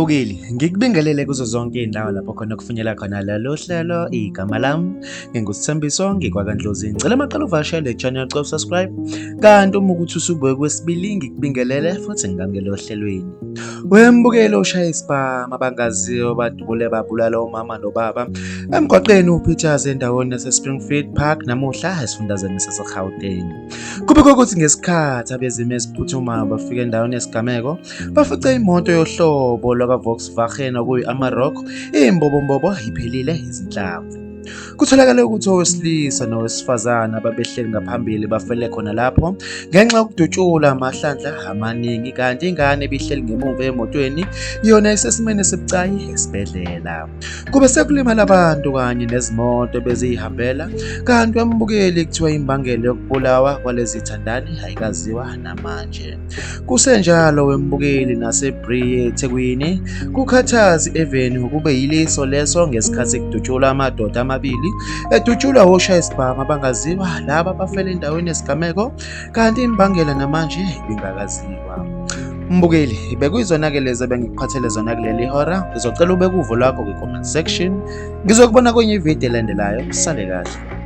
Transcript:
Mbukeli, ngikubingelele kuzo zonke indawo lapho khona kufinyela khona lelo hlelo igama lami ngingusithembiso ngikwakandlozi. Ngicela maqala uvashele channel cop subscribe. Kanti uma ukuthi usubuye kwesibili ngikubingelele futhi ngikangelo ohlelweni. Wembukelo ushaya isibhamu abangaziyo badubule babulala uMama noBaba emgwaqeni uPeters endaweni yase Springfield Park namuhla esifundazweni saseGauteng. Kube ukuthi ngesikhathi abezimo eziphuthumayo bafika endaweni yesigameko bafice imoto yohlobo lwaka-Volkswagen okuyi-Amarok imbobombobo iphelile izinhlamvu. Kutholakala ukuthi owesilisa nowesifazane ababehleli ngaphambili bafele khona lapho ngenxa yokudutshula amahlandla amaningi, kanti ingane ebihleli ngemuva emotweni yona isesimeni esibucayi esibhedlela. Kube sekulimala abantu kanye nezimoto ebezihambela, kanti wembukeli kuthiwa imbangela yokubulawa kwalezi thandani ayikaziwa namanje. Kusenjalo wembukeli naseBrie eThekwini kukhathazi even ukube yiliso leso ngesikhathi kudutshula amadoda amabili edutshulwa oshaya isibhamu abangaziwa laba bafele endaweni yesigameko, kanti imbangela namanje ibingakaziwa. Mbukeli, bekuyizona-ke lezi ebengikuphathele zona kuleli hora. Ngizocela ubeke uvo lwakho kwi-comment section. Ngizokubona kwenye ividiyo elandelayo. Sale kahle.